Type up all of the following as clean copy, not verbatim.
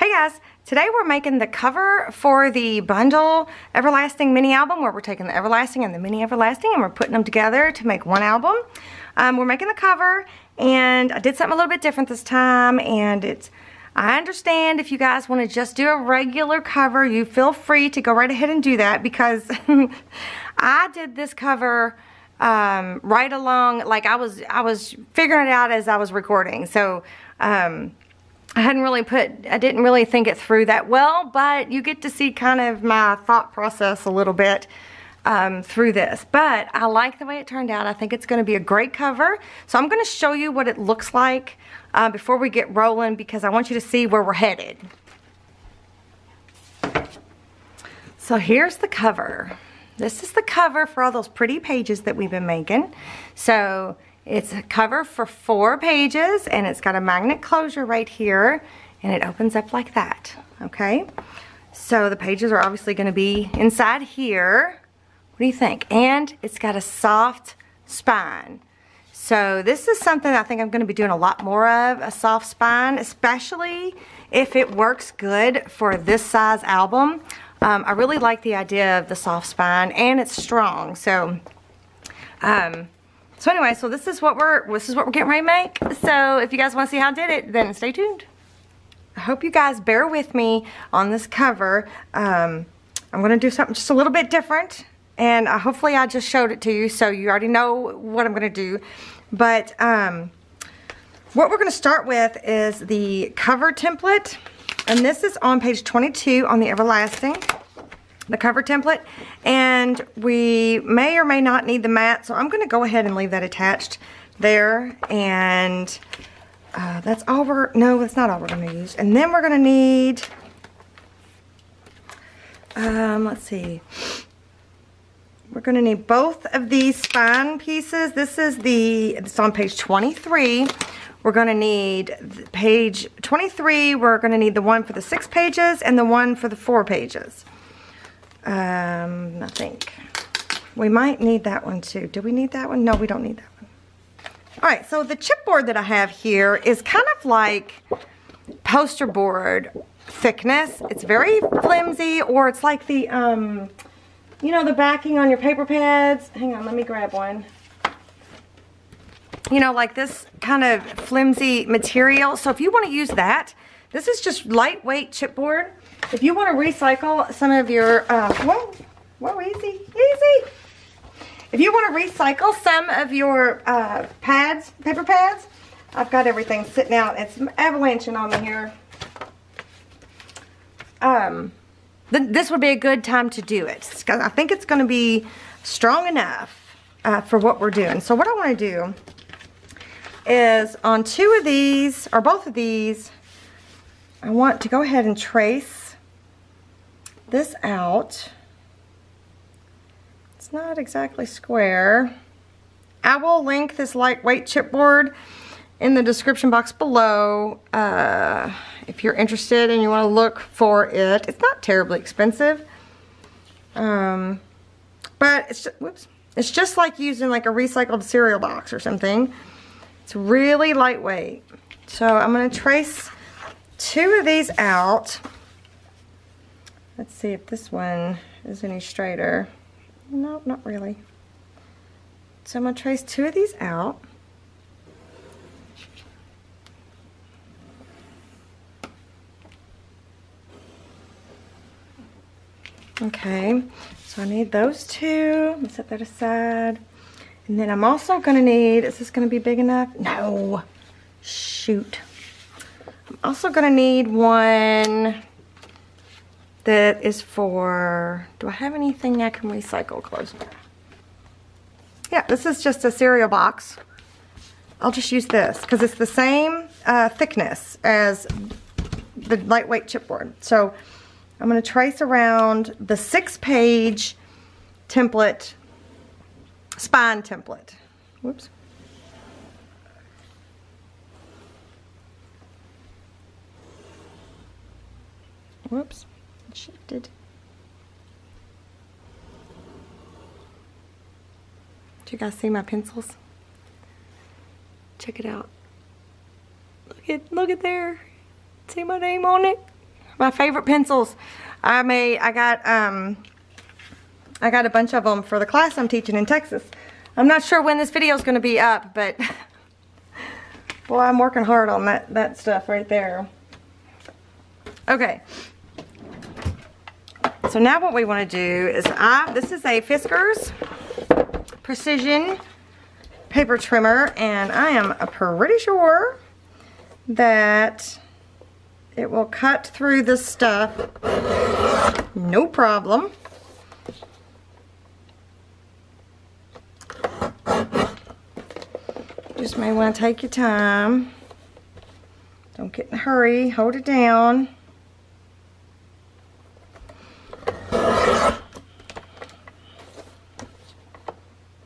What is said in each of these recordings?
Hey guys, today we're making the cover for the bundle Everlasting mini album, where we're taking the Everlasting and the mini Everlasting and we're putting them together to make one album. We're making the cover, and I did something a little bit different this time, and I understand if you guys want to just do a regular cover, you feel free to go right ahead and do that, because I did this cover right along, like I was figuring it out as I was recording. So I didn't really think it through that well, but you get to see kind of my thought process a little bit through this. But I like the way it turned out. I think it's going to be a great cover. So I'm going to show you what it looks like before we get rolling, because I want you to see where we're headed. So here's the cover. This is the cover for all those pretty pages that we've been making. So it's a cover for 4 pages, and it's got a magnet closure right here, and it opens up like that, okay? So the pages are obviously going to be inside here. What do you think? And it's got a soft spine. So this is something I think I'm going to be doing a lot more of, a soft spine, especially if it works good for this size album. I really like the idea of the soft spine, and it's strong. So anyway, so this is what we're getting ready to make. So if you guys want to see how I did it, then stay tuned. I hope you guys bear with me on this cover. I'm going to do something just a little bit different, and hopefully I just showed it to you, so you already know what I'm going to do. But what we're going to start with is the cover template, and this is on page 22 on the Everlasting. The cover template, and we may or may not need the mat, so I'm going to go ahead and leave that attached there, and that's all that's not all we're going to use. And then we're going to need, let's see, we're going to need both of these spine pieces. It's on page 23. We're going to need page 23, we're going to need the one for the 6 pages and the one for the 4 pages. I think we might need that one too. Do we need that one? No, we don't need that one. Alright, so the chipboard that I have here is kind of like poster board thickness. It's very flimsy, or it's like the, you know, the backing on your paper pads. Hang on, let me grab one. You know, like this kind of flimsy material. So if you want to use that, this is just lightweight chipboard. If you want to recycle some of your, whoa, easy. If you want to recycle some of your paper pads, I've got everything sitting out. It's avalanching on me here. This would be a good time to do it. I think it's going to be strong enough for what we're doing. So what I want to do is on 2 of these, or both of these, I want to go ahead and trace this out. It's not exactly square. I will link this lightweight chipboard in the description box below if you're interested and you want to look for it. It's not terribly expensive, but it's just like using like a recycled cereal box or something. It's really lightweight. So I'm going to trace 2 of these out. Let's see if this one is any straighter. No, not really. So I'm going to trace 2 of these out. Okay, so I need those 2. Let me set that aside. And then I'm also going to need, is this going to be big enough? No. Shoot. I'm also going to need one that is for, do I have anything I can recycle close by? Yeah, this is just a cereal box. I'll just use this because it's the same thickness as the lightweight chipboard. So I'm going to trace around the 6-page template, spine template. Whoops. Whoops. Shifted. Do you guys see my pencils? Check it out. Look at there. See my name on it? My favorite pencils. I got a bunch of them for the class I'm teaching in Texas. I'm not sure when this video is going to be up, but boy, I'm working hard on that stuff right there. Okay. So now what we want to do is, this is a Fiskars Precision paper trimmer, and I am pretty sure that it will cut through this stuff no problem. Just may want to take your time. Don't get in a hurry. Hold it down.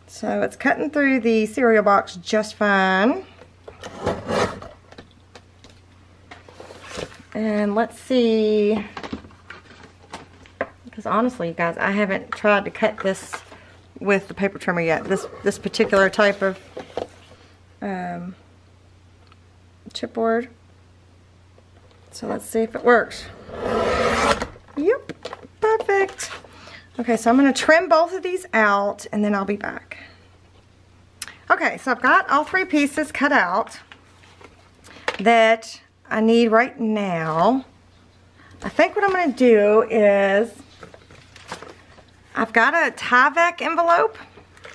So it's cutting through the cereal box just fine. And let's see, because honestly, you guys, I haven't tried to cut this with the paper trimmer yet. This particular type of chipboard. So let's see if it works. Yep, perfect. Okay, so I'm going to trim both of these out, and then I'll be back. Okay, so I've got all three pieces cut out that I need right now. I think what I'm going to do is, I've got a Tyvek envelope.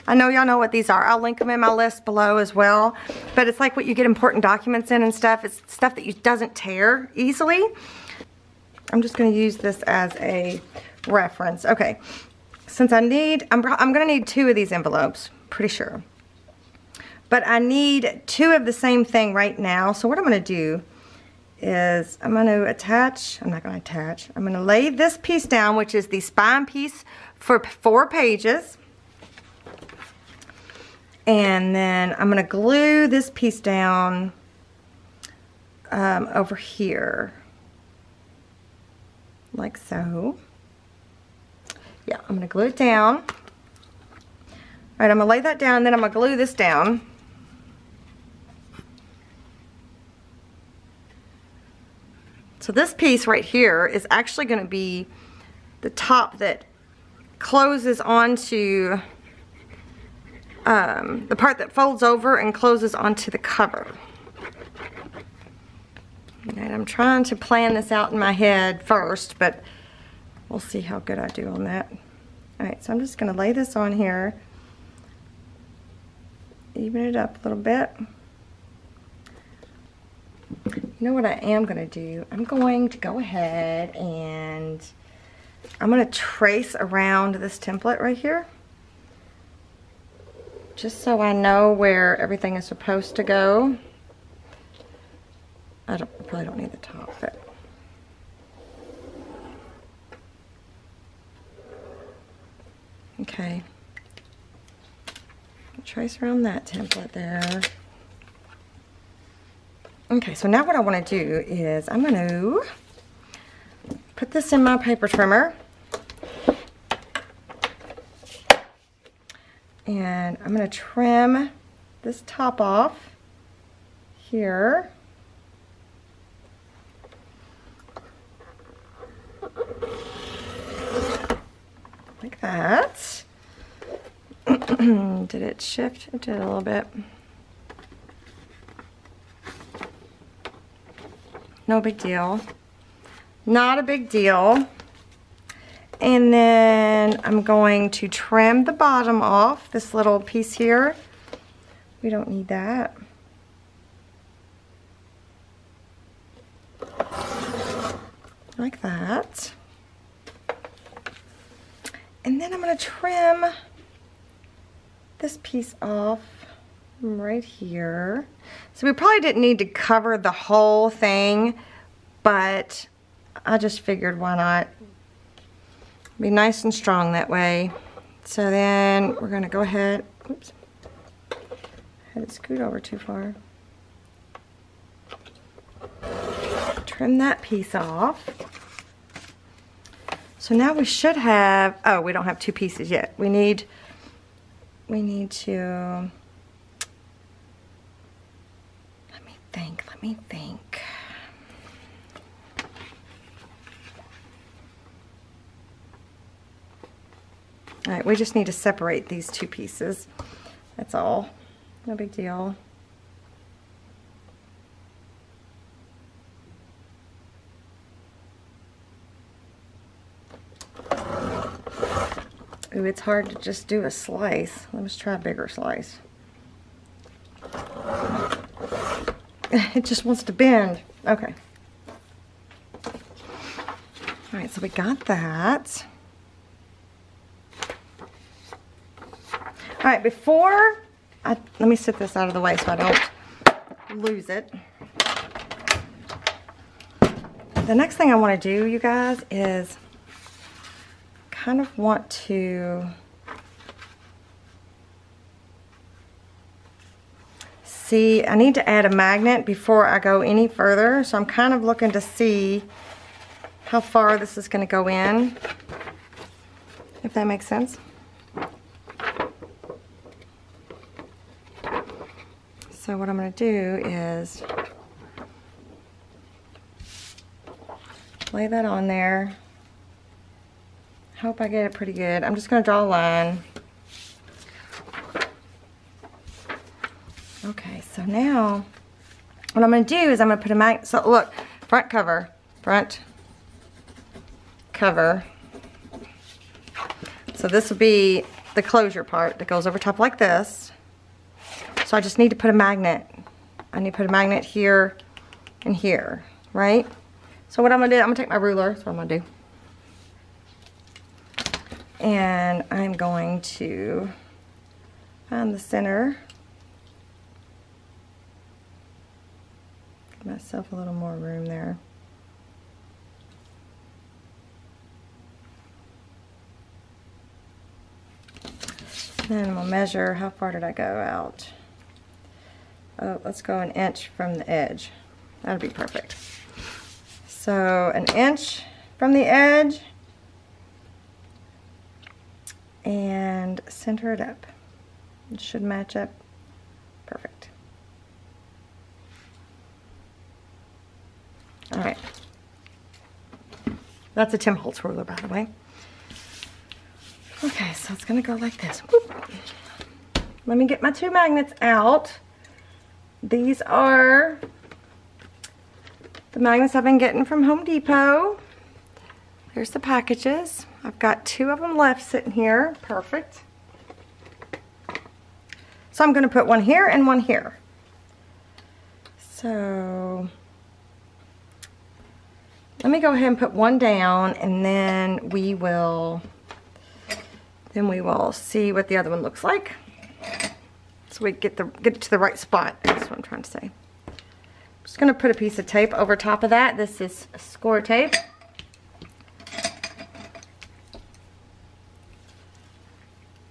I know y'all know what these are. I'll link them in my list below as well. But it's like what you get important documents in and stuff. It's stuff that doesn't tear easily. I'm just going to use this as a reference. Okay, since I'm going to need 2 of these envelopes, pretty sure. But I need 2 of the same thing right now. So what I'm going to do is I'm going to I'm going to lay this piece down, which is the spine piece for 4 pages. And then I'm going to glue this piece down over here. Like so. Yeah, I'm going to glue it down. All right, I'm going to lay that down, then I'm going to glue this down. So this piece right here is actually going to be the top that closes onto the part that folds over and closes onto the cover. And I'm trying to plan this out in my head first, but we'll see how good I do on that. Alright, so I'm just going to lay this on here, even it up a little bit. You know what I am going to do? I'm going to go ahead and I'm going to trace around this template right here, just so I know where everything is supposed to go. I probably don't need the top, but okay. Trace around that template there. Okay, so now what I want to do is I'm going to put this in my paper trimmer. And I'm going to trim this top off here. Like that. Did it shift? It did a little bit. No big deal. Not a big deal. And then I'm going to trim the bottom off, this little piece here. We don't need that. Like that. And then I'm going to trim this piece off right here. So we probably didn't need to cover the whole thing, but I just figured why not. Be nice and strong that way. So then we're going to go ahead, oops, I had it scoot over too far. Trim that piece off. So now we should have, oh, we don't have 2 pieces yet. We need to, let me think. All right, we just need to separate these two pieces. That's all. No big deal. Ooh, it's hard to just do a slice. Let's try a bigger slice. It just wants to bend. Okay. All right, so we got that. All right, let me set this out of the way so I don't lose it. The next thing I want to do, you guys, is kind of want to see, I need to add a magnet before I go any further, so I'm kind of looking to see how far this is going to go in, if that makes sense. So what I'm going to do is lay that on there. Hope I get it pretty good. I'm just going to draw a line. Okay, so now what I'm going to do is I'm going to put a magnet. So look, front cover. So this will be the closure part that goes over top like this. So I just need to put a magnet. I need to put a magnet here and here, right? So what I'm going to do, I'm going to take my ruler. That's what I'm going to do. And I'm going to find the center. Give myself a little more room there. Then we'll measure, how far did I go out? Oh, let's go an inch from the edge. That'll be perfect. So an inch from the edge and center it up. It should match up perfect. All right. That's a Tim Holtz ruler, by the way. Okay, so it's gonna go like this. Whoop. Let me get my two magnets out. These are the magnets I've been getting from Home Depot. There's the packages. I've got two of them left sitting here. Perfect. So I'm gonna put one here and one here. So let me go ahead and put one down, and then we will see what the other one looks like. So we get it to the right spot. That's what I'm trying to say. I'm just gonna put a piece of tape over top of that. This is score tape.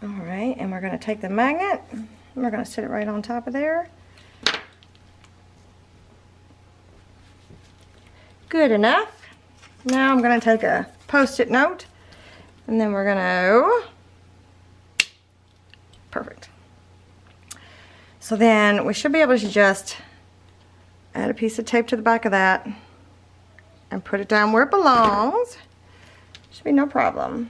All right, and we're gonna take the magnet and we're gonna sit it right on top of there. Good enough. Now I'm gonna take a Post-it note, and then we're gonna, perfect. So then we should be able to just add a piece of tape to the back of that and put it down where it belongs. Should be no problem.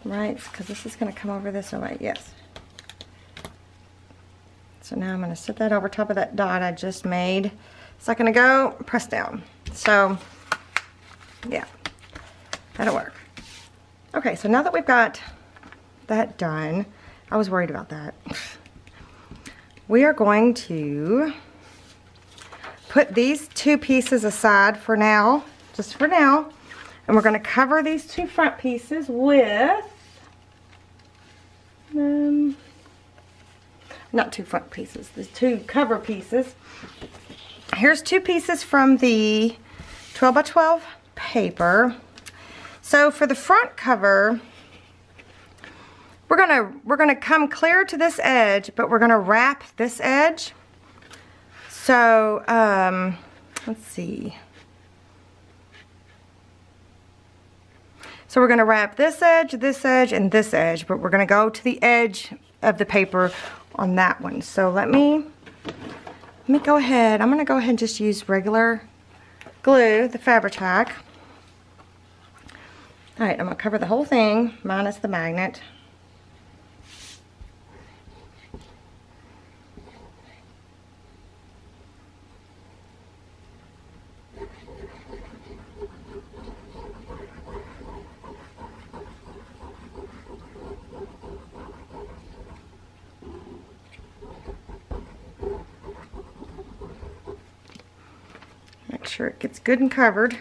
Right, because this is going to come over this way, yes. So now I'm going to set that over top of that dot I just made a second ago, press down. So, yeah, that'll work. Okay, so now that we've got that done, I was worried about that. We are going to put these two pieces aside for now, just for now, and we're going to cover these two front pieces with, not two front pieces, the two cover pieces. Here's two pieces from the 12 by 12 paper. So for the front cover, we're gonna come clear to this edge, but we're gonna wrap this edge. So let's see. So we're gonna wrap this edge, and this edge, but we're gonna go to the edge of the paper on that one. So let me Let me go ahead. I'm going to go ahead and just use regular glue, the Fabri-Tac. Alright, I'm going to cover the whole thing, minus the magnet. Make sure it gets good and covered.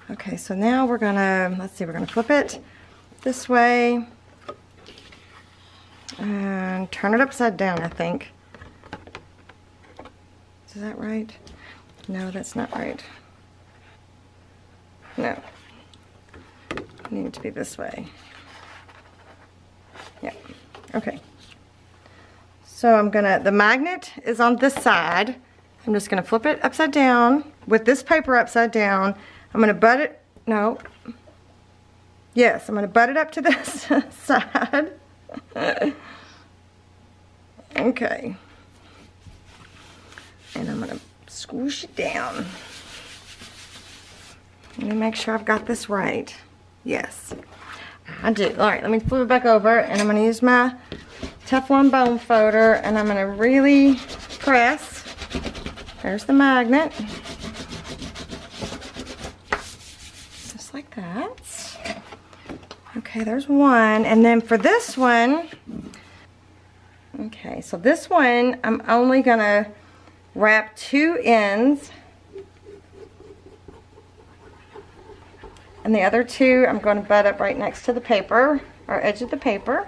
Okay, so now we're gonna, let's see, we're gonna flip it this way and turn it upside down, I think. Is that right? No, that's not right. No. I need it to be this way. Yeah, okay. So I'm gonna, the magnet is on this side. I'm just gonna flip it upside down with this paper upside down. I'm gonna butt it, no. Yes, I'm gonna butt it up to this side. Okay. And I'm gonna squish it down. Let me make sure I've got this right. Yes, I do. All right, let me flip it back over and I'm gonna use my Teflon bone folder and I'm gonna really press. There's the magnet. Just like that. Okay, there's one. And then for this one, okay, so this one, I'm only gonna wrap 2 ends. And the other 2, I'm going to butt up right next to the paper, or edge of the paper.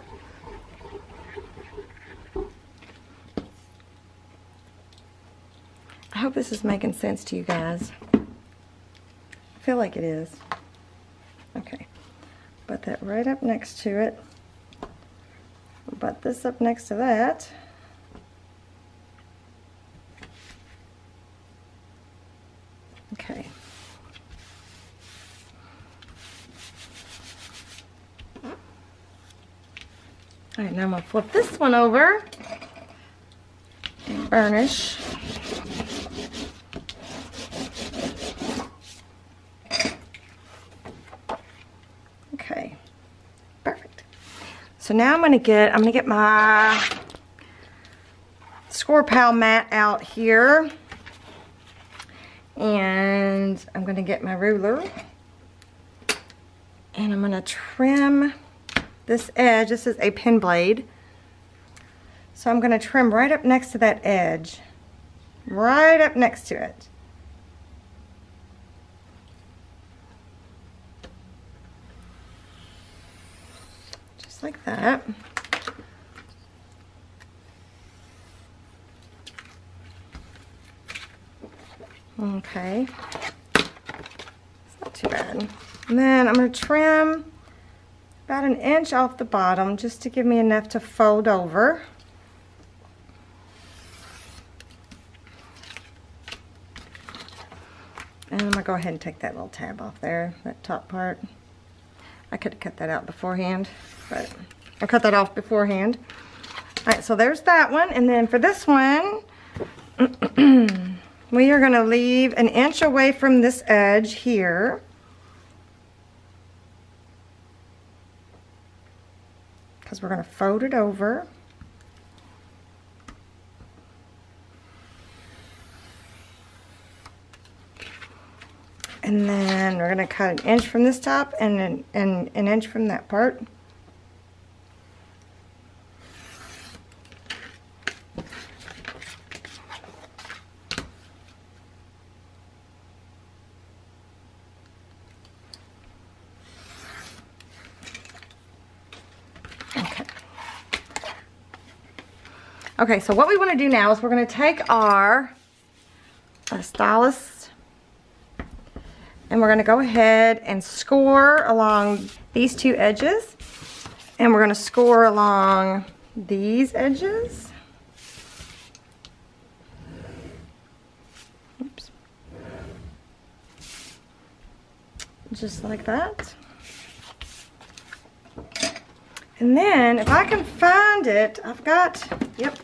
I hope this is making sense to you guys. I feel like it is. Okay, butt that right up next to it. Butt this up next to that. Okay. All right, now I'm going to flip this one over and burnish. Okay, perfect. So now I'm going to get my Score Pal mat out here, and I'm going to get my ruler, and I'm going to trim this edge. This is a pen blade, so I'm going to trim right up next to that edge, right up next to it. Just like that. Okay, it's not too bad. And then I'm going to trim about 1 inch off the bottom just to give me enough to fold over. And I'm going to go ahead and take that little tab off there, that top part. I could have cut that out beforehand, but I cut that off beforehand. Alright, so there's that one. And then for this one, we are going to leave 1 inch away from this edge here. Because we're going to fold it over. And then we're going to cut 1 inch from this top and an inch from that part. Okay, so what we want to do now is we're going to take our stylus and we're going to go ahead and score along these 2 edges, and we're going to score along these edges. Oops. Just like that. And then if I can find it, I've got, yep,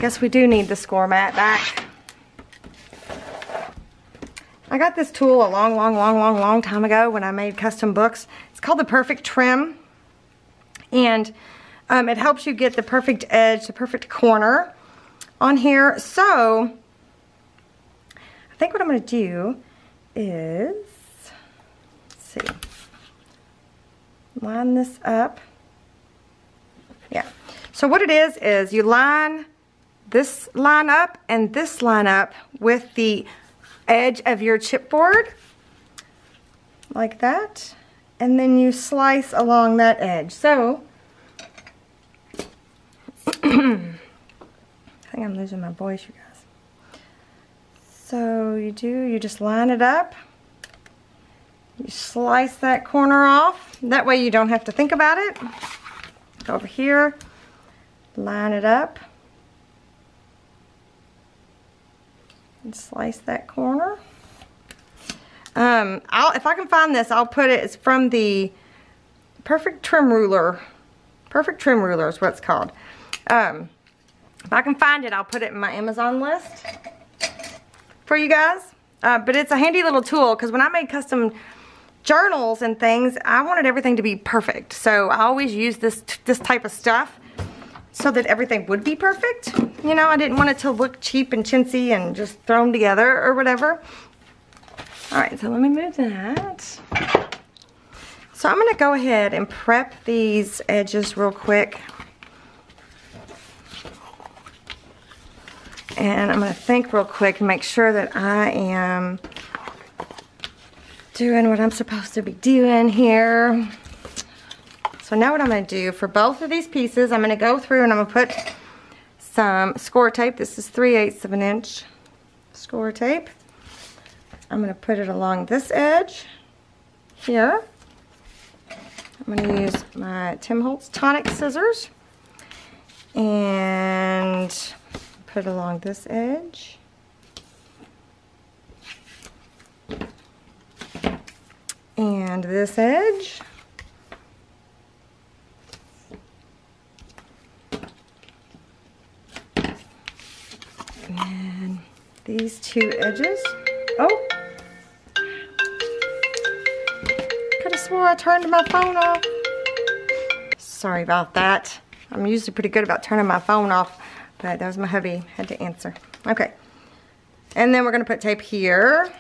guess we do need the score mat back. I got this tool a long time ago when I made custom books. It's called the Perfect Trim. And it helps you get the perfect edge, the perfect corner on here. So, I think what I'm going to do is, let's see, line this up. Yeah. So what it is you line this line up and this line up with the edge of your chipboard, like that, and then you slice along that edge. So, I think I'm losing my voice, you guys. So you just line it up, you slice that corner off, that way you don't have to think about it. Go over here, line it up, and slice that corner. If I can find this, I'll put it. It's from the Perfect Trim Ruler. Perfect Trim Ruler is what it's called. If I can find it, I'll put it in my Amazon list for you guys. But it's a handy little tool because when I made custom journals and things, I wanted everything to be perfect. So I always use this type of stuff so that everything would be perfect. You know, I didn't want it to look cheap and chintzy and just thrown together or whatever. Alright, so let me move that. So I'm going to go ahead and prep these edges real quick. And I'm going to think real quick and make sure that I am doing what I'm supposed to be doing here. So now what I'm going to do for both of these pieces, I'm going to go through and I'm going to put some score tape. This is 3/8 of an inch score tape. I'm going to put it along this edge here. I'm going to use my Tim Holtz tonic scissors and put it along this edge. And this edge. And these two edges. Oh! Could have swore I turned my phone off. Sorry about that. I'm usually pretty good about turning my phone off, but that was my hubby. Had to answer. Okay. And then we're going to put tape here.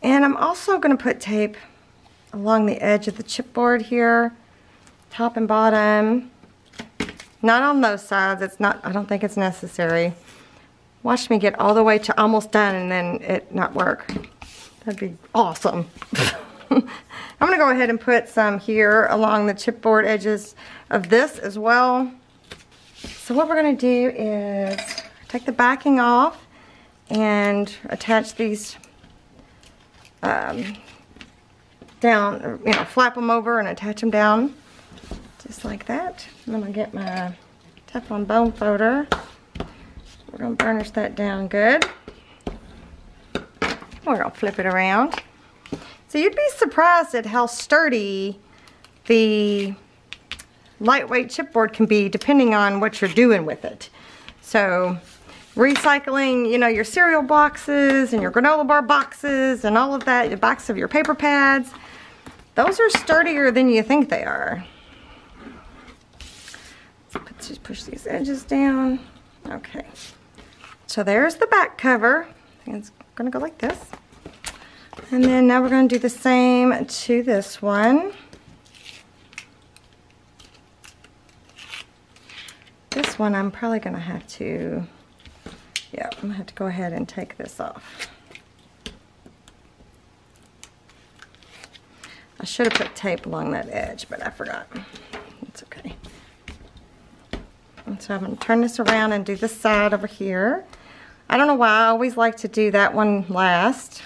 And I'm also going to put tape along the edge of the chipboard here, top and bottom. Not on those sides. It's not. I don't think it's necessary. Watch me get all the way to almost done and then it not work. That'd be awesome. I'm going to go ahead and put some here along the chipboard edges of this as well. So what we're going to do is take the backing off and attach these down, you know, flap them over and attach them down just like that. And I'm going to get my Teflon bone folder. We're going to burnish that down good. We're going to flip it around. So you'd be surprised at how sturdy the lightweight chipboard can be depending on what you're doing with it. So recycling, you know, your cereal boxes and your granola bar boxes and all of that, the backs of your paper pads, those are sturdier than you think they are. Let's just push these edges down. Okay. So there's the back cover. I think it's going to go like this. And then now we're going to do the same to this one. This one I'm probably going to have to, yeah, I'm going to have to go ahead and take this off. I should have put tape along that edge, but I forgot. It's okay. And so I'm going to turn this around and do this side over here. I don't know why I always like to do that one last.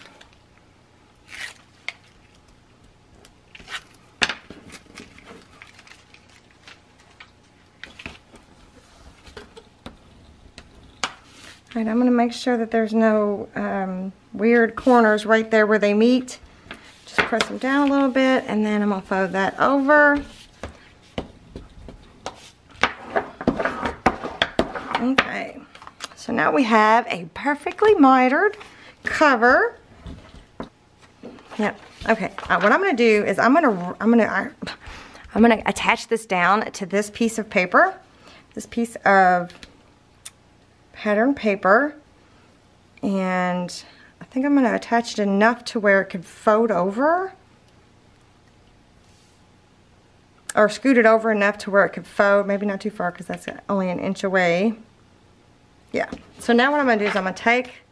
Alright, I'm going to make sure that there's no weird corners right there where they meet. Just press them down a little bit and then I'm going to fold that over. Okay, so now we have a perfectly mitered cover. Yep. Okay. What I'm going to do is I'm going to attach this down to this piece of paper, this piece of pattern paper, and I think I'm going to attach it enough to where it could fold over, or scoot it over enough to where it could fold, maybe not too far because that's only an inch away. Yeah. So now what I'm going to do is I'm going to take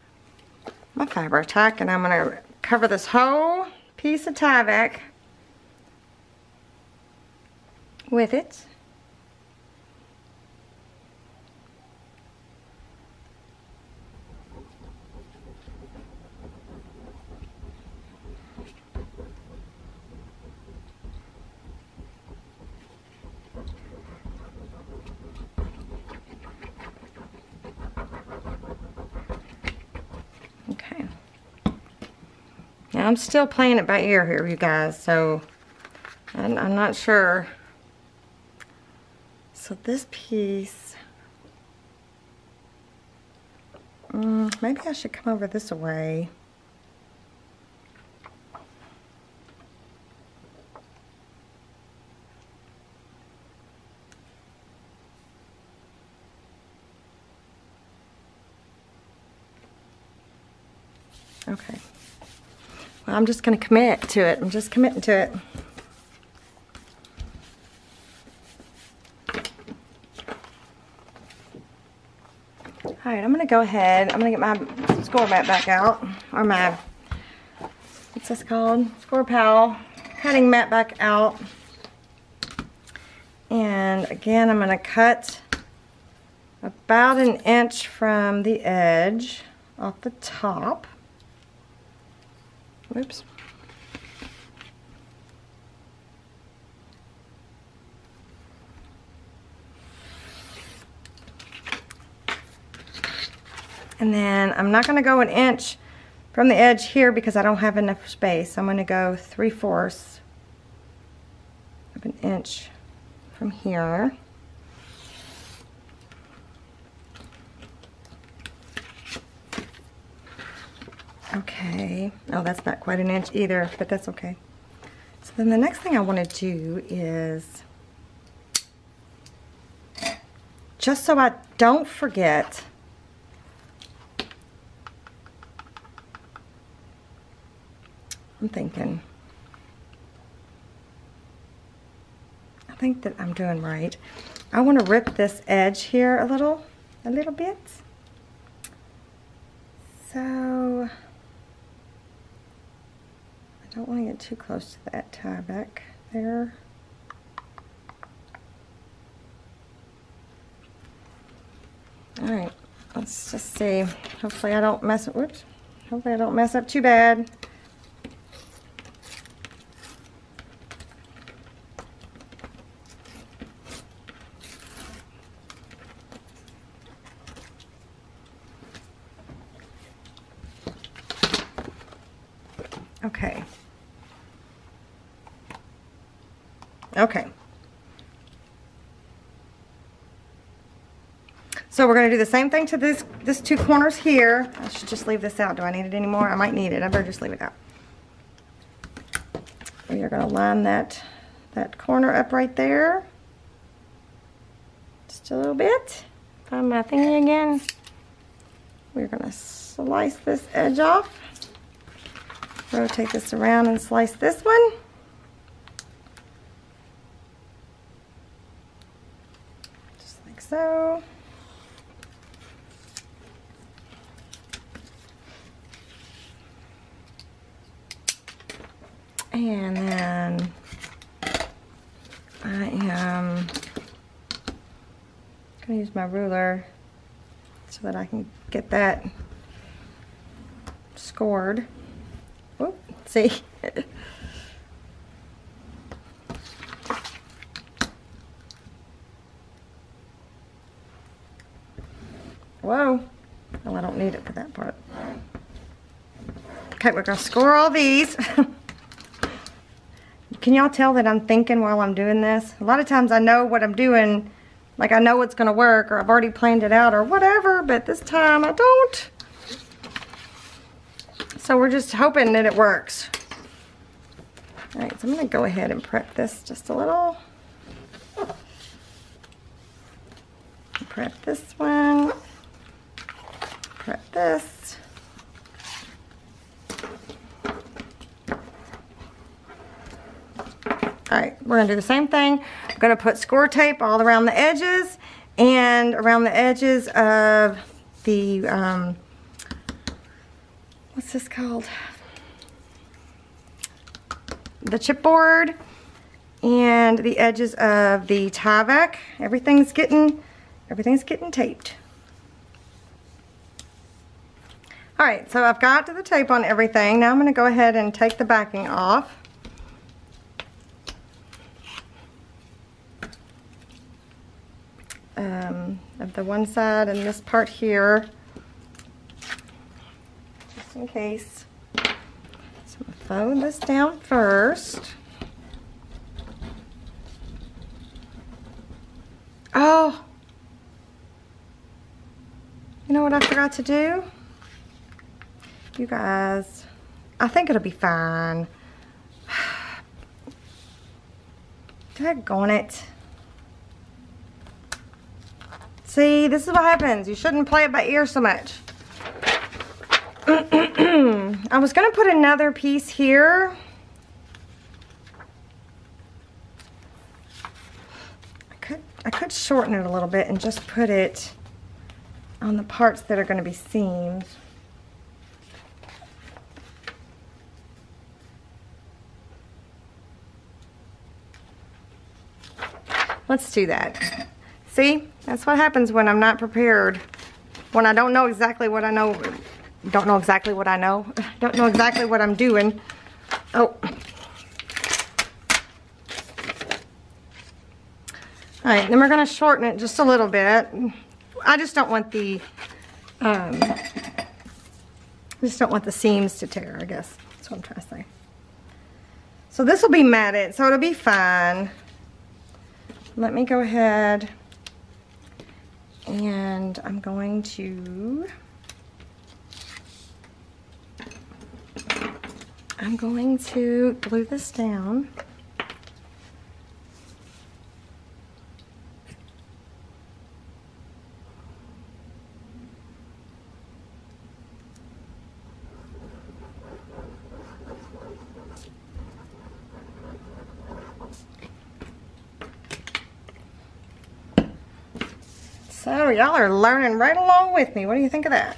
my fiber tack and I'm going to cover this whole piece of Tyvek with it. Okay. Now I'm still playing it by ear here, you guys, so I'm not sure. So this piece, maybe I should come over this way. Okay. Well, I'm just going to commit to it. I'm just committing to it. Alright, I'm going to go ahead. I'm going to get my score mat back out. Or my, what's this called? Score Pal cutting mat back out. And again, I'm going to cut about an inch from the edge off the top. Whoops. And then I'm not going to go an inch from the edge here because I don't have enough space. I'm going to go 3/4 of an inch from here. Okay. Oh, that's not quite an inch either, but that's okay. So then the next thing I want to do is, just so I don't forget, I think that I'm doing right. I want to rip this edge here a little bit. So I don't want to get too close to that Tyvek there. Alright, let's just see. Hopefully I don't mess up, whoops. Hopefully I don't mess up too bad. Okay. Okay. So we're going to do the same thing to this two corners here. I should just leave this out. Do I need it anymore? I might need it. I better just leave it out. We are going to line that corner up right there. Just a little bit. Find my thingy again. We're going to slice this edge off. Rotate this around and slice this one. Just like so. And then I am going to use my ruler so that I can get that scored. Oh, see? Whoa. Well, I don't need it for that part. Okay, we're going to score all these. Can y'all tell that I'm thinking while I'm doing this? A lot of times I know what I'm doing like I know it's gonna work, or I've already planned it out or whatever, but this time I don't. So we're just hoping that it works. All right, so I'm gonna go ahead and prep this just a little. Prep this one. Prep this. Alright, we're going to do the same thing. I'm going to put score tape all around the edges and around the edges of the, what's this called? The chipboard and the edges of the Tyvek. Everything's getting taped. Alright, so I've got the tape on everything. Now I'm going to go ahead and take the backing off. Of the one side and this part here, just in case. So I'm going to fold this down first. Oh, you know what I forgot to do? You guys, I think it'll be fine. Daggone it. See, this is what happens. You shouldn't play it by ear so much. I was going to put another piece here. I could shorten it a little bit and just put it on the parts that are going to be seams. Let's do that. See, that's what happens when I'm not prepared. When I don't know exactly what I know. Don't know exactly what I know. Don't know exactly what I'm doing. Oh. Alright, then we're going to shorten it just a little bit. I just don't want the seams to tear, I guess. That's what I'm trying to say. So this will be matted, so it'll be fine. Let me go ahead and I'm going to glue this down. So y'all are learning right along with me. What do you think of that?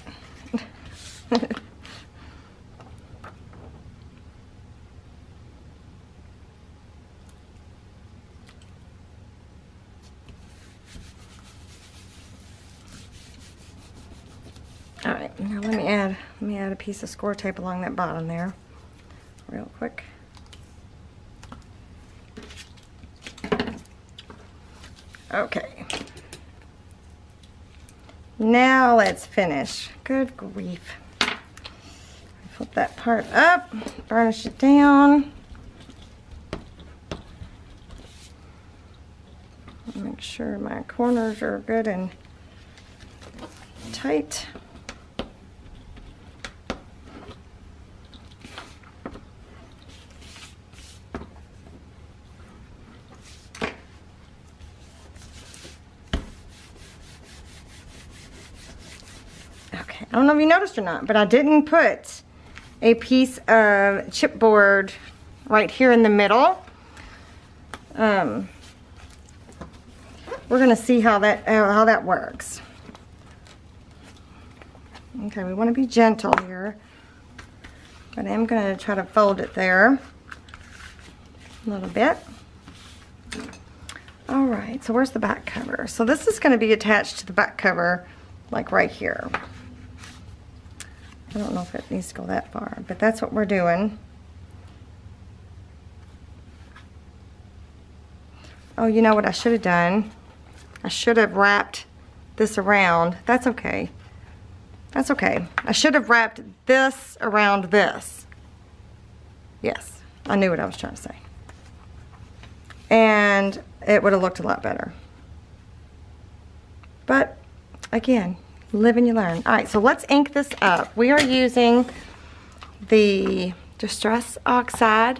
All right, now let me add a piece of score tape along that bottom there, real quick. Okay. Now let's finish. Good grief. Flip that part up, burnish it down. Make sure my corners are good and tight. I don't know if you noticed or not, but I didn't put a piece of chipboard right here in the middle. We're gonna see how that works. Okay, we want to be gentle here, but I'm gonna try to fold it there a little bit. All right, so where's the back cover? So this is going to be attached to the back cover, like right here. I don't know if it needs to go that far, but that's what we're doing. Oh, you know what I should have done? I should have wrapped this around. That's okay. That's okay. I should have wrapped this around this. Yes, I knew what I was trying to say. And it would have looked a lot better. But again, live and you learn. All right, so let's ink this up. We are using the Distress Oxide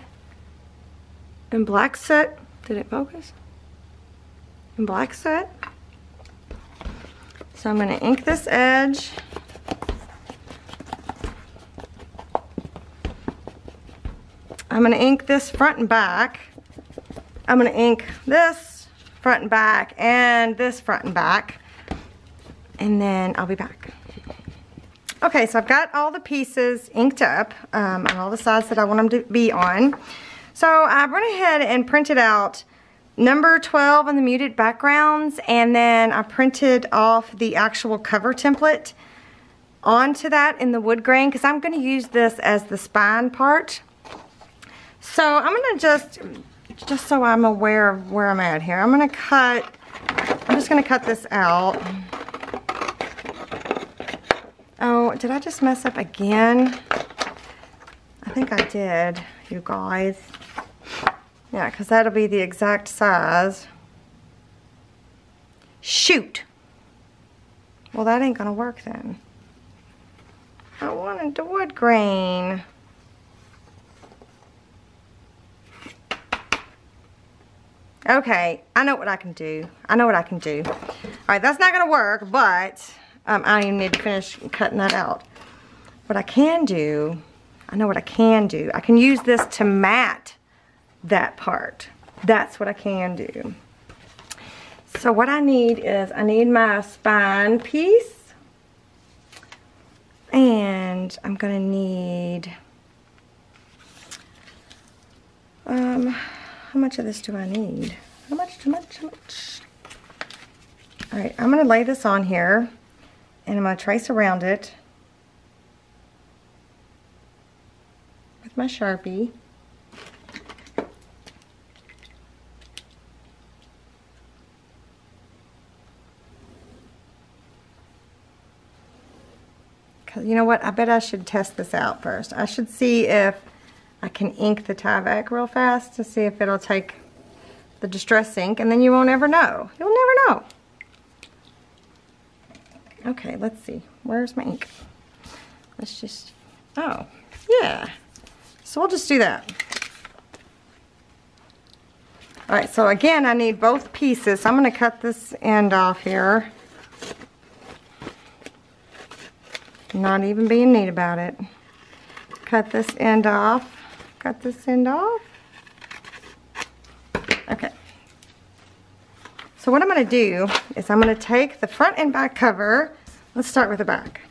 in black soot. Did it focus? In black soot. So I'm going to ink this edge. I'm going to ink this front and back. I'm going to ink this front and back and this front and back. And then I'll be back. Okay, so I've got all the pieces inked up on all the sides that I want them to be on. So I went ahead and printed out number 12 on the muted backgrounds, and then I printed off the actual cover template onto that in the wood grain because I'm going to use this as the spine part. So I'm going to just so I'm aware of where I'm at here, I'm just going to cut this out. Oh, did I just mess up again? I think I did, you guys. Yeah, because that'll be the exact size. Shoot! Well, that ain't gonna work then. I wanted the wood grain. Okay, I know what I can do. I know what I can do. Alright, that's not gonna work, but I don't even need to finish cutting that out. What I can do, I know what I can do. I can use this to mat that part. That's what I can do. So what I need is, I need my spine piece, and I'm gonna need, how much of this do I need? How much, how much, how much? All right, I'm gonna lay this on here, and I'm gonna trace around it with my Sharpie. You know what, I bet I should test this out first. I should see if I can ink the Tyvek real fast to see if it'll take the Distress ink, and then you won't ever know. You'll never know. Okay, let's see. Where's my ink? Let's just, oh, yeah. So we'll just do that. All right, so again, I need both pieces. So I'm gonna cut this end off here. Not even being neat about it. Cut this end off. Cut this end off. Okay. So what I'm going to do is I'm going to take the front and back cover. Let's start with the back.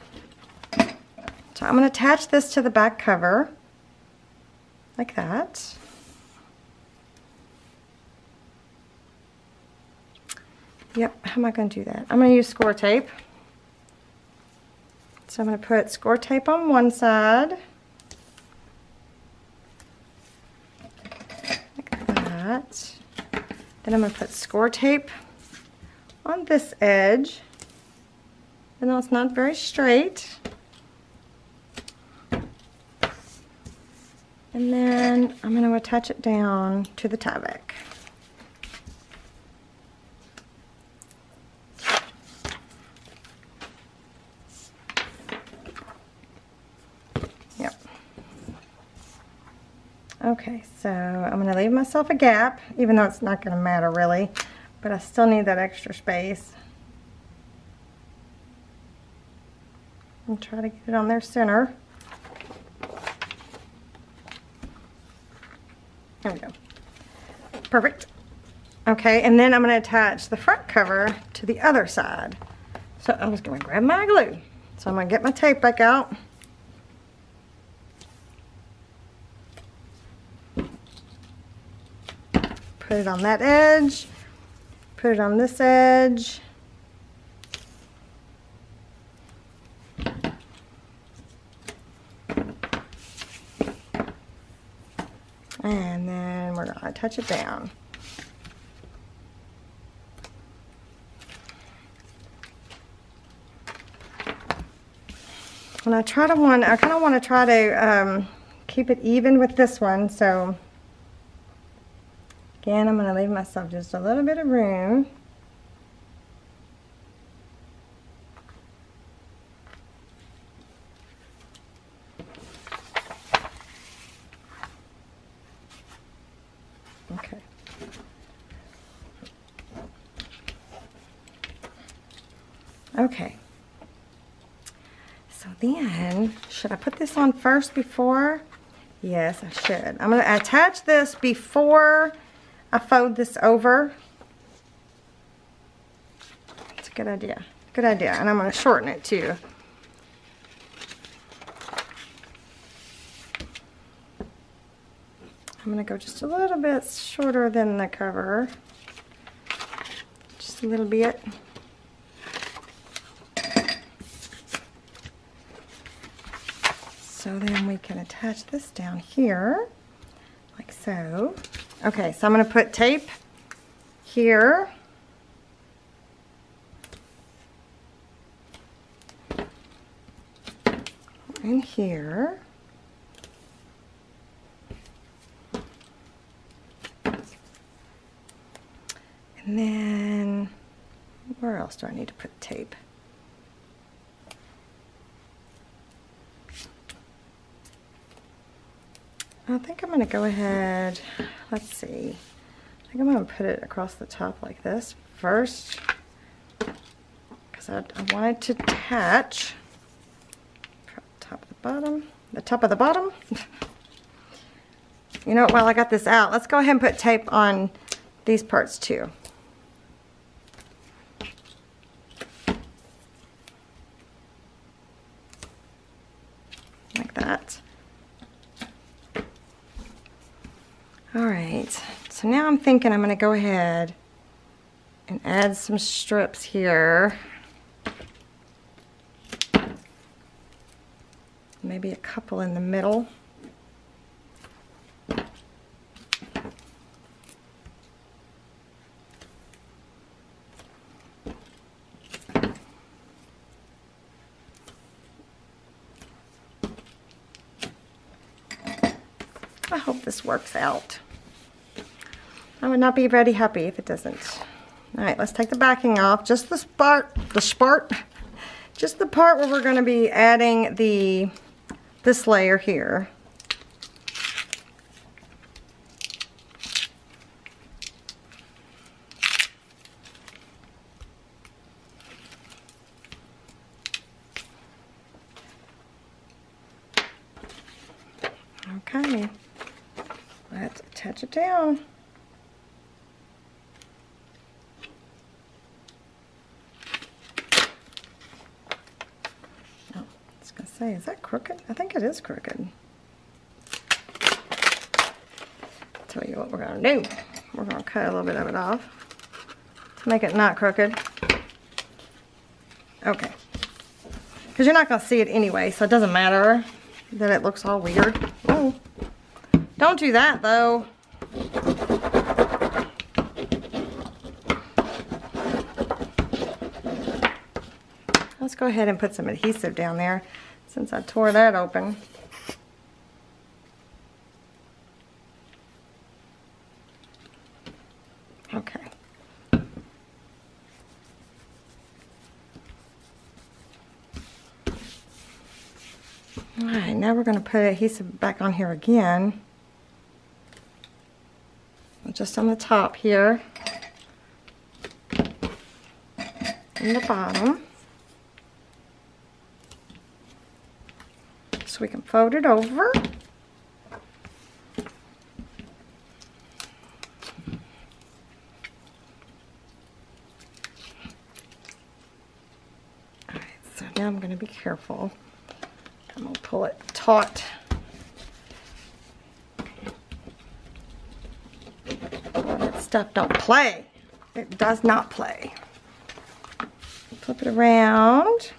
So I'm going to attach this to the back cover like that. Yep, how am I going to do that? I'm going to use score tape. So I'm going to put score tape on one side, like that. Then I'm going to put score tape on this edge, even though it's not very straight. And then I'm going to attach it down to the Tyvek. Okay, so I'm going to leave myself a gap, even though it's not going to matter really, but I still need that extra space. And try to get it on their center. There we go. Perfect. Okay, and then I'm going to attach the front cover to the other side. So I'm just going to grab my glue. So I'm going to get my tape back out. Put it on that edge, put it on this edge, and then we're going to touch it down. And I kind of want to try to keep it even with this one, so again, I'm going to leave myself just a little bit of room. Okay. So then, should I put this on first before? Yes, I should. I'm going to attach this before I fold this over. It's a good idea. Good idea. And I'm going to shorten it too. I'm going to go just a little bit shorter than the cover. Just a little bit. So then we can attach this down here, like so. Okay, so I'm going to put tape here. And here. And then, where else do I need to put tape? I think I'm going to go ahead, let's see. I think I'm going to put it across the top like this first. Because I wanted to attach top of the bottom. You know what, while I got this out, let's go ahead and put tape on these parts too. Like that. Alright, so now I'm thinking I'm going to go ahead and add some strips here. Maybe a couple in the middle. I hope this works out. I would not be very happy if it doesn't. Alright, let's take the backing off. Just just the part where we're going to be adding this layer here. Okay, let's attach it down. Oh, I was going to say, is that crooked? I think it is crooked. I'll tell you what we're going to do. We're going to cut a little bit of it off to make it not crooked. Okay. Because you're not going to see it anyway, so it doesn't matter that it looks all weird. Oh, don't do that though. Let's go ahead and put some adhesive down there since I tore that open. Okay. Alright, now we're going to put adhesive back on here again. Just on the top here. And the bottom. So we can fold it over. Alright, so now I'm going to be careful. I'm going to pull it taut. That stuff don't play. It does not play. Flip it around.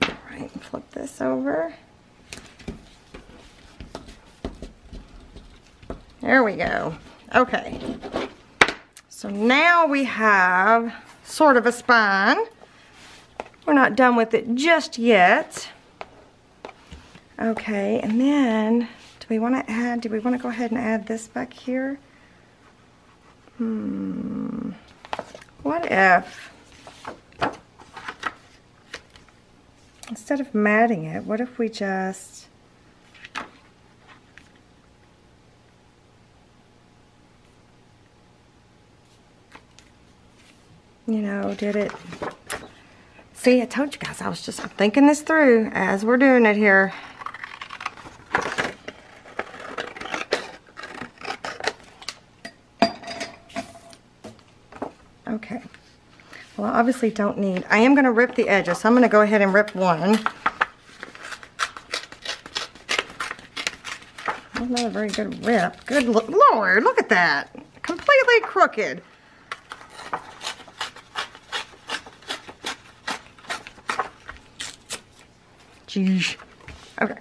Alright, flip this over. There we go. Okay. So now we have sort of a spine. We're not done with it just yet. Okay, and then do we want to go ahead and add this back here? What if, instead of matting it, what if we just you know, did it. See, I told you guys, I'm thinking this through as we're doing it here. Okay. Well, I obviously don't need, I am going to rip the edges, so I'm going to go ahead and rip one. That's not a very good rip. Good Lord, look at that. Completely crooked. Jeez. Okay.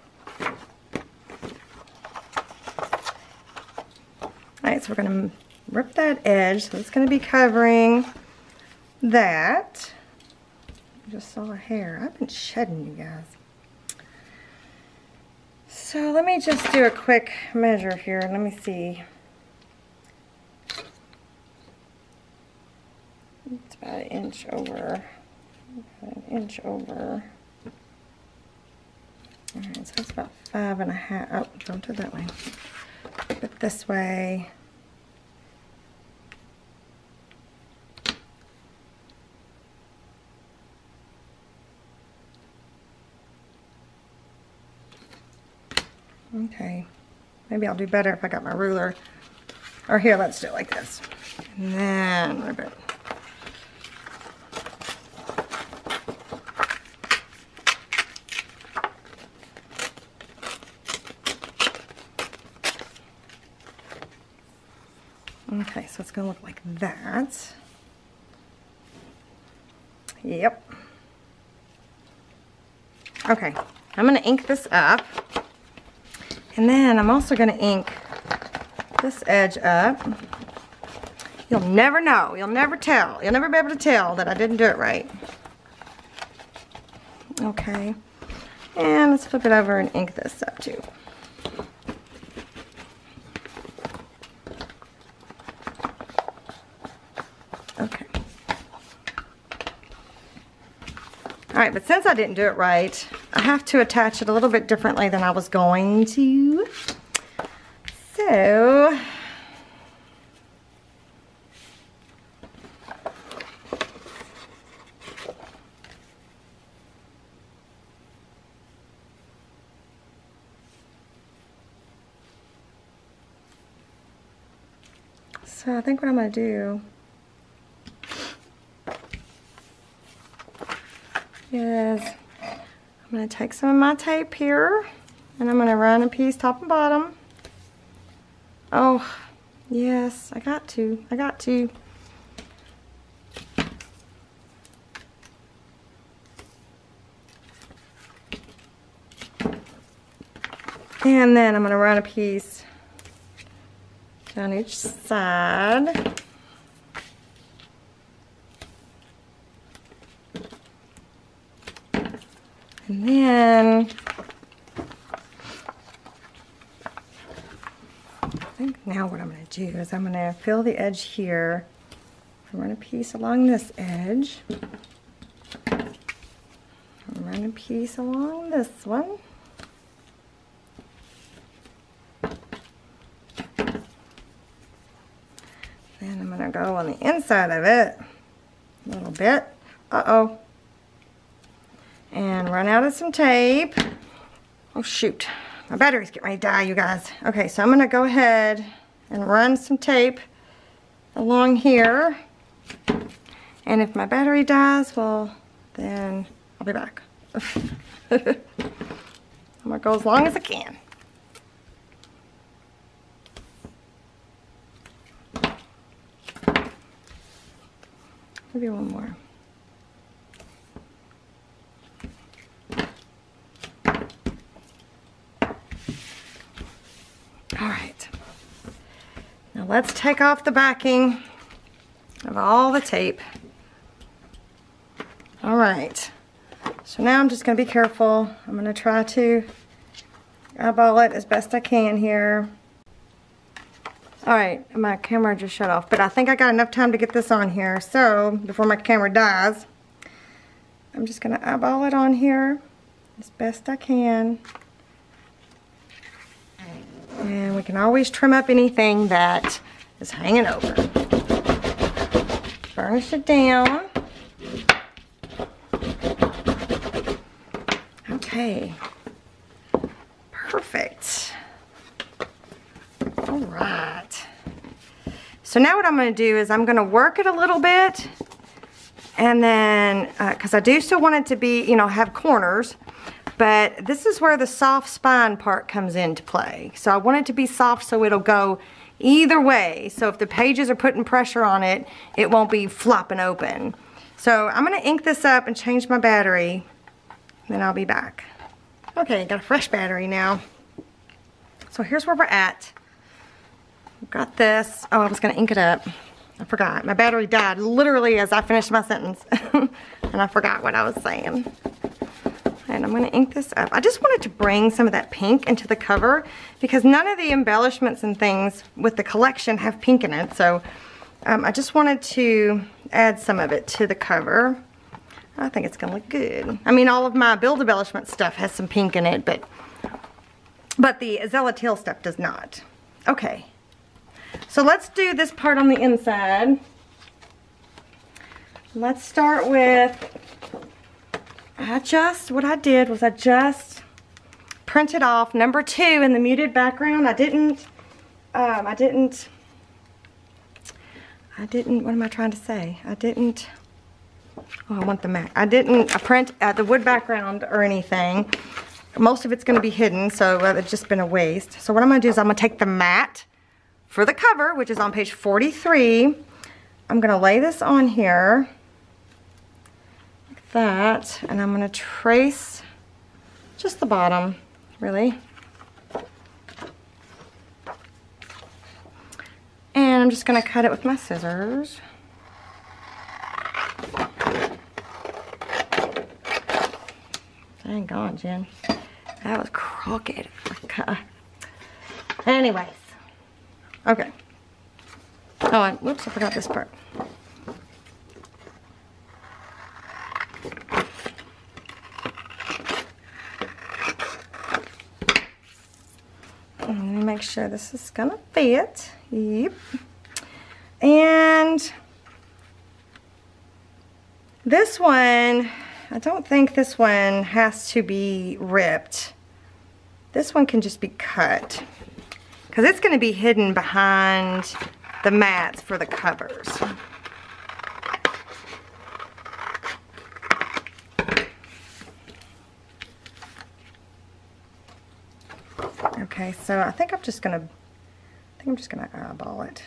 Alright, so we're going to rip that edge. So it's going to be covering that. I just saw a hair. I've been shedding, you guys. So let me just do a quick measure here. Let me see. It's about an inch over. Alright, so it's about 5.5. Oh, don't do it that way. Put this way. Okay, maybe I'll do better if I got my ruler. Or here, let's do it like this. And then rip it. Okay, so it's going to look like that. Yep. Okay, I'm going to ink this up. And then I'm also going to ink this edge up. You'll never know. You'll never tell. You'll never be able to tell that I didn't do it right. Okay. And let's flip it over and ink this up too. Okay. Alright, but since I didn't do it right, I have to attach it a little bit differently than I was going to. So, I think what I'm going to do is I'm going to take some of my tape here and I'm going to run a piece top and bottom. Oh, yes, I got to. And then I'm going to run a piece down each side. And then I think now what I'm going to do is I'm going to fill the edge here and run a piece along this edge. And run a piece along this one. Then I'm going to go on the inside of it a little bit. Uh-oh. And run out of some tape. Oh shoot, my battery's getting ready to die, you guys. Okay, so I'm gonna go ahead and run some tape along here. And if my battery dies, well, then I'll be back. I'm gonna go as long as I can. Maybe one more. Alright, now let's take off the backing of all the tape. Alright, so now I'm just going to be careful. I'm going to try to eyeball it as best I can here. Alright, my camera just shut off, but I think I got enough time to get this on here. So, before my camera dies, I'm just going to eyeball it on here as best I can. And we can always trim up anything that is hanging over. Burn burnish it down. Okay. Perfect. All right. So now what I'm going to do is I'm going to work it a little bit, and then, because I do still want it to be, you know, have corners, but this is where the soft spine part comes into play. So I want it to be soft so it'll go either way. So if the pages are putting pressure on it, it won't be flopping open. So I'm going to ink this up and change my battery, then I'll be back. Okay, got a fresh battery now. So here's where we're at. Got this. Oh, I was going to ink it up. I forgot. My battery died literally as I finished my sentence. And I forgot what I was saying. And I'm going to ink this up. I just wanted to bring some of that pink into the cover because none of the embellishments and things with the collection have pink in it. So I just wanted to add some of it to the cover. I think it's going to look good. I mean, all of my build embellishment stuff has some pink in it, but the Azella Teal stuff does not. Okay. So let's do this part on the inside. Let's start with, what I did was I just printed off number 2 in the muted background. I didn't, what am I trying to say? I want the matte. I didn't print the wood background or anything. Most of it's going to be hidden, so it's just been a waste. So what I'm going to do is I'm going to take the matte for the cover, which is on page 43. I'm going to lay this on here like that, and I'm going to trace just the bottom, really. And I'm just going to cut it with my scissors. Dang on, Jen. That was crooked. Anyways. Okay. Oh, and whoops, I forgot this part. Let me make sure this is gonna fit. Yep. And this one, I don't think this one has to be ripped. This one can just be cut, because it's going to be hidden behind the mats for the covers. Okay, so I think I'm just gonna eyeball it,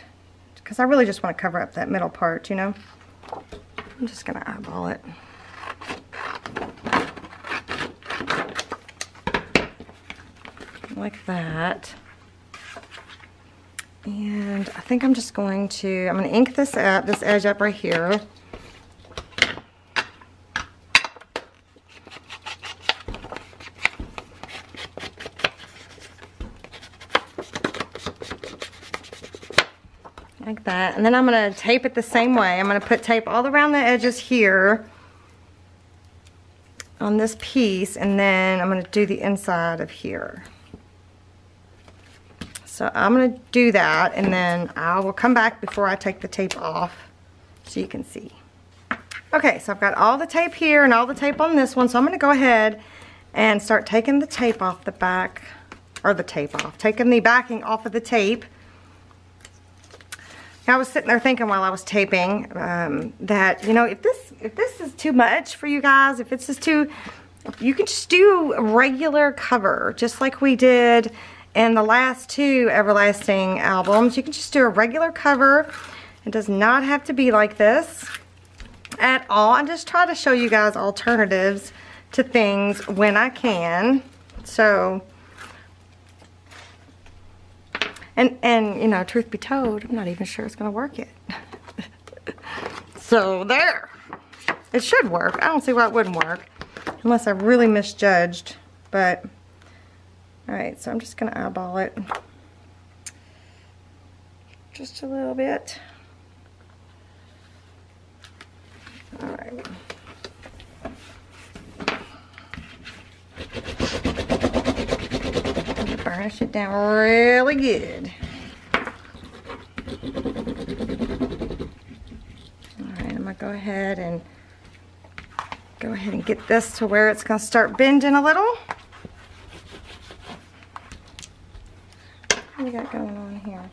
because I really just want to cover up that middle part, you know. I'm just gonna eyeball it. Like that. And I think I'm just going to, I'm going to ink this up, this edge up right here. Like that. And then I'm going to tape it the same way. I'm going to put tape all around the edges here on this piece, and then I'm going to do the inside of here. So I'm going to do that, and then I will come back before I take the tape off so you can see. Okay, so I've got all the tape here and all the tape on this one, so I'm going to go ahead and start taking the tape off the back, or the tape off, taking the backing off of the tape. I was sitting there thinking while I was taping that, you know, if this is too much for you guys, if it's just too, you can just do a regular cover, just like we did in the last 2 Everlasting albums. You can just do a regular cover. It does not have to be like this at all. I just try to show you guys alternatives to things when I can. So, and you know, truth be told, I'm not even sure it's going to work yet. So there. It should work. I don't see why it wouldn't work, unless I really misjudged. But alright, so I'm just going to eyeball it just a little bit. Alright. Burnish it down really good. Alright, I'm going go ahead and get this to where it's going to start bending a little. What do we got going on here?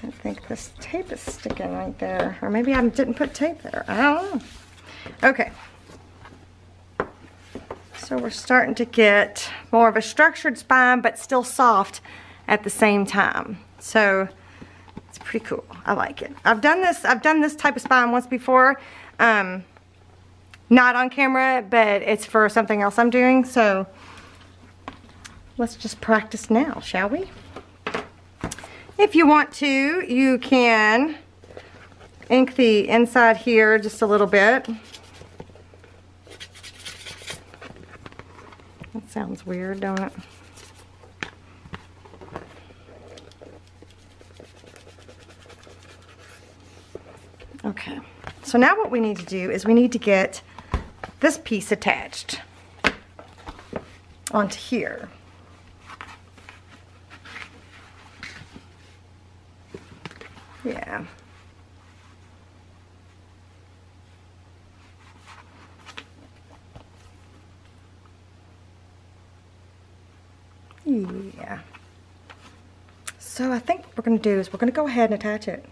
I think this tape is sticking right there. Or maybe I didn't put tape there. I don't know. Okay. So we're starting to get more of a structured spine, but still soft at the same time. So it's pretty cool. I like it. I've done this type of spine once before. Not on camera, but it's for something else I'm doing. So let's just practice now, shall we? If you want to, you can ink the inside here just a little bit. That sounds weird, don't it? Okay, so now what we need to do is we need to get this piece attached onto here. Yeah. Yeah. So I think what we're going to do is we're going to go ahead and attach it.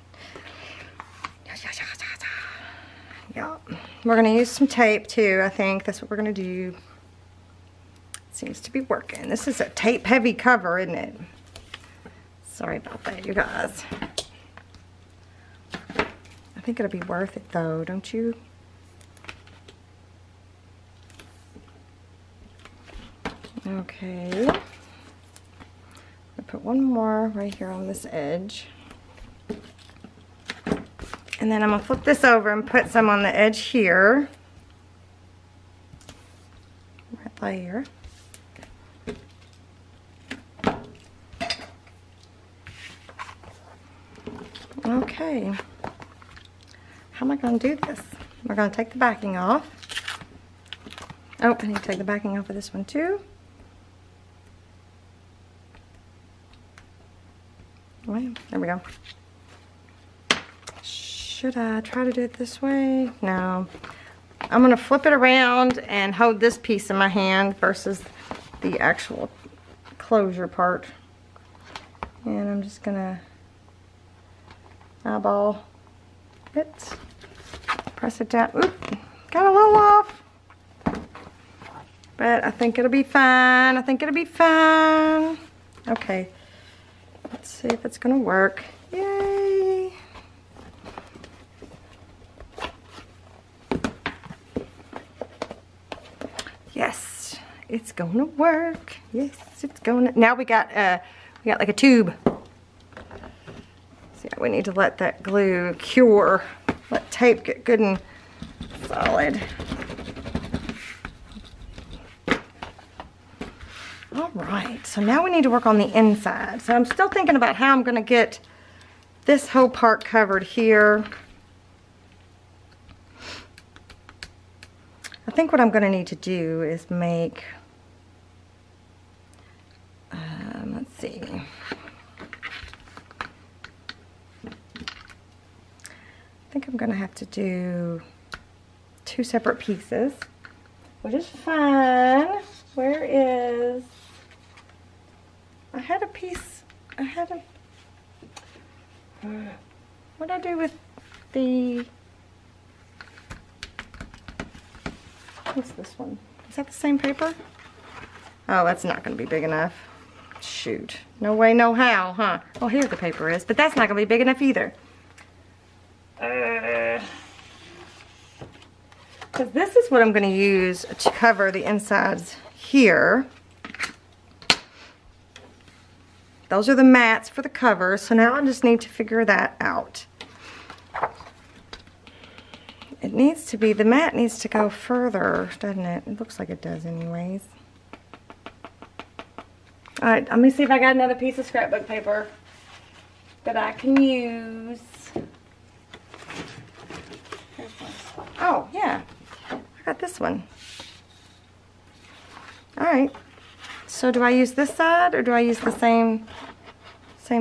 Yeah. We're going to use some tape too, I think. That's what we're going to do. Seems to be working. This is a tape heavy cover, isn't it? Sorry about that, you guys. I think it'll be worth it though, don't you? Okay. I'll put one more right here on this edge. And then I'm going to flip this over and put some on the edge here. Right there. Okay. How am I going to do this? We're going to take the backing off. Oh, I need to take the backing off of this one too. Well, there we go. Should I try to do it this way? No. I'm going to flip it around and hold this piece in my hand versus the actual closure part. And I'm just going to eyeball it. Press it down. Oop, got a little off. But I think it'll be fine. I think it'll be fine. Okay. Let's see if it's going to work. Yay. Yes, it's going to work. Yes, it's going to. Now we got like a tube. So yeah, we need to let that glue cure. Let tape get good and solid. Alright, so now we need to work on the inside. So I'm still thinking about how I'm going to get this whole part covered here. I think what I'm going to need to do is make, let's see. I think I'm going to have to do 2 separate pieces, which is fine. Where is, I had a piece, what did I do with the, what's this one? Is that the same paper? Oh, that's not going to be big enough. Shoot. No way, no how, huh? Oh, here the paper is, but that's not going to be big enough either. Because this is what I'm going to use to cover the insides here. Those are the mats for the cover, so now I just need to figure that out. It needs to be, the mat needs to go further, doesn't it? It looks like it does anyways. Alright, let me see if I got another piece of scrapbook paper that I can use. Oh, yeah. I got this one. Alright. So do I use this side or do I use the same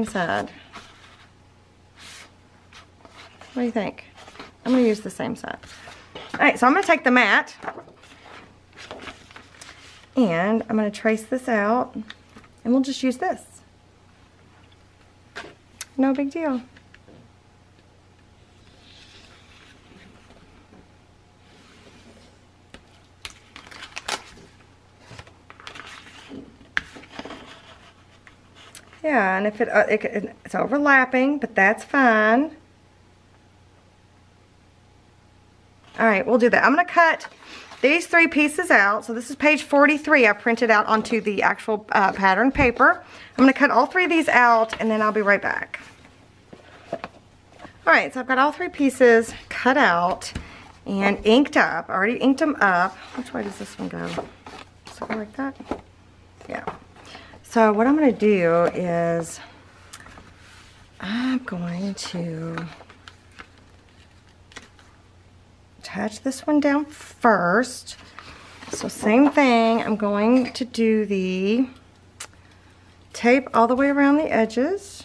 side? What do you think? I'm gonna use the same side. All right, so I'm gonna take the mat and I'm gonna trace this out and we'll just use this. No big deal. Yeah, and if it's overlapping, but that's fine. All right, we'll do that. I'm gonna cut these 3 pieces out. So this is page 43. I printed out onto the actual pattern paper. I'm gonna cut all 3 of these out and then I'll be right back. All right, so I've got all 3 pieces cut out and inked up. I already inked them up. Which way does this one go? Does it go like that? Yeah. So what I'm going to do is I'm going to attach this one down first. So same thing, I'm going to do the tape all the way around the edges.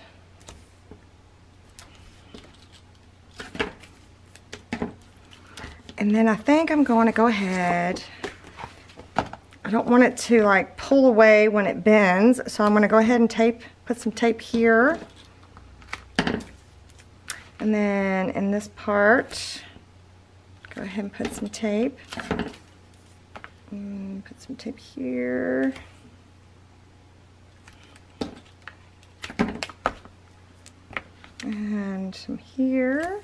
And then I think I'm going to go ahead, I don't want it to like pull away when it bends, so I'm going to go ahead and put some tape here. And then in this part, go ahead and put some tape. And put some tape here. And some here.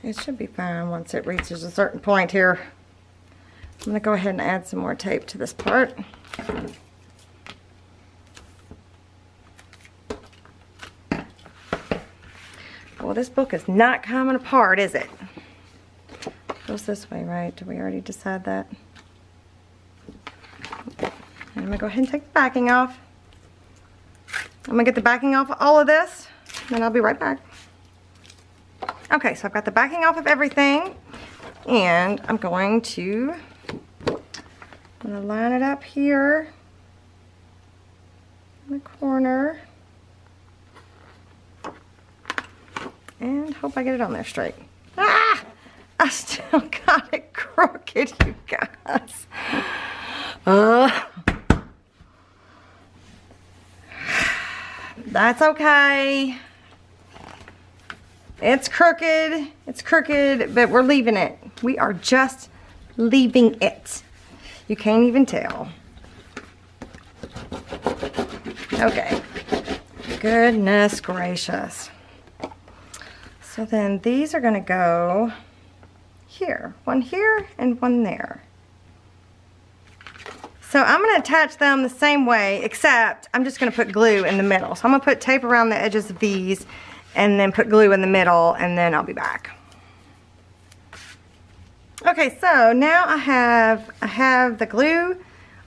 It should be fine once it reaches a certain point here. I'm going to go ahead and add some more tape to this part. Well, this book is not coming apart, is it? Goes this way, right? Did we already decide that? And I'm going to go ahead and take the backing off. I'm going to get the backing off of all of this, and then I'll be right back. Okay, so I've got the backing off of everything, and I'm going to line it up here in the corner, and hope I get it on there straight. Ah! I still got it crooked, you guys. That's okay. It's crooked, but we're leaving it. We are just leaving it. You can't even tell. Okay. Goodness gracious. So then these are gonna go here. One here and one there. So I'm gonna attach them the same way, except I'm just gonna put glue in the middle. So I'm gonna put tape around the edges of these and then put glue in the middle, and then I'll be back. Okay, so now I have the glue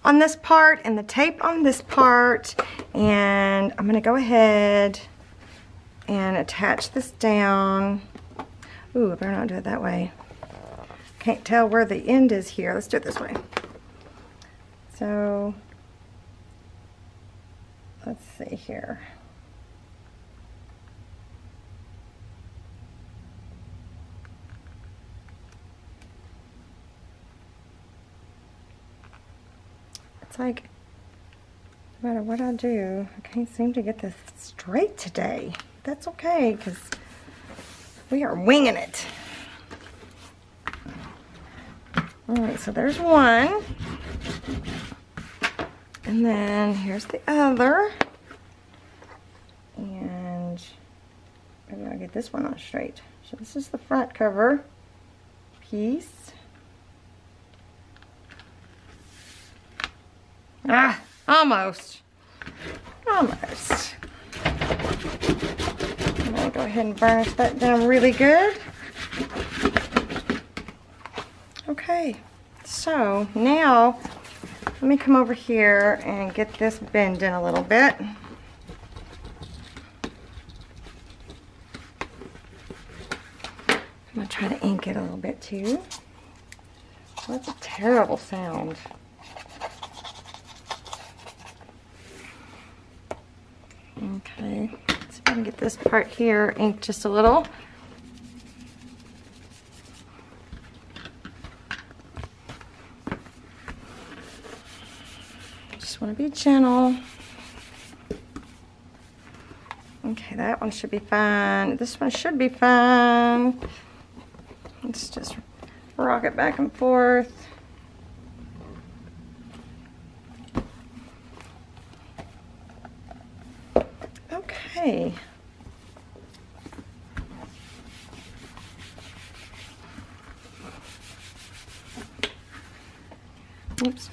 on this part and the tape on this part, and I'm gonna go ahead and attach this down. Ooh, I better not do it that way. Can't tell where the end is here. Let's do it this way. So, let's see here. It's like, no matter what I do, I can't seem to get this straight today. That's okay, because we are winging it. Alright, so there's one. And then here's the other. And maybe I'll get this one on straight. So this is the front cover piece. Ah, almost. Almost. I'm going to go ahead and burnish that down really good. Okay, so now let me come over here and get this bend in a little bit. I'm going to try to ink to, that's a terrible sound. Okay, let's see if I can get this part here inked just a little. Just want to be gentle. Okay, that one should be fine. This one should be fine. Let's just rock it back and forth. Okay. Oops,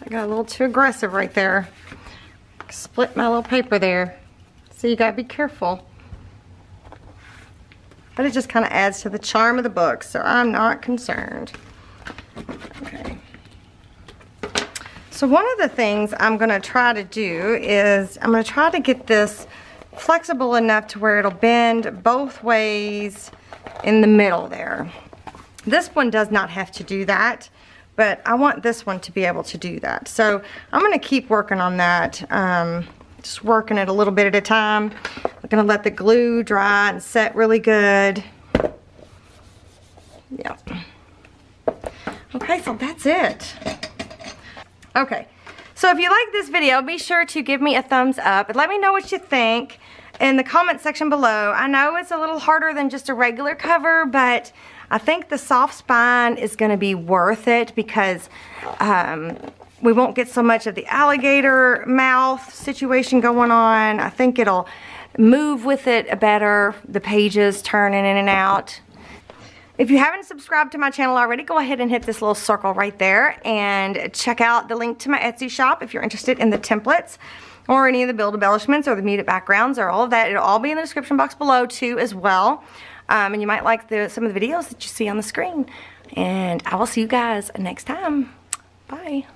I got a little too aggressive right there. Split my little paper there. So you gotta be careful. But it just kind of adds to the charm of the book, so I'm not concerned. Okay. So one of the things I'm gonna try to do is I'm gonna try to get this flexible enough to where it'll bend both ways in the middle there. This one does not have to do that, but I want this one to be able to do that. So I'm gonna keep working on that. Just working it a little bit at a time. I'm gonna let the glue dry and set really good. Yeah. Okay, so that's it. Okay, so if you like this video, be sure to give me a thumbs up and let me know what you think in the comment section below. I know it's a little harder than just a regular cover, but I think the soft spine is gonna be worth it because we won't get so much of the alligator mouth situation going on. I think it'll move with it better, the pages turning in and out. If you haven't subscribed to my channel already, go ahead and hit this little circle right there and check out the link to my Etsy shop if you're interested in the templates or any of the build embellishments or the muted backgrounds or all of that. It'll all be in the description box below too as well. And you might like some of the videos that you see on the screen. And I will see you guys next time. Bye.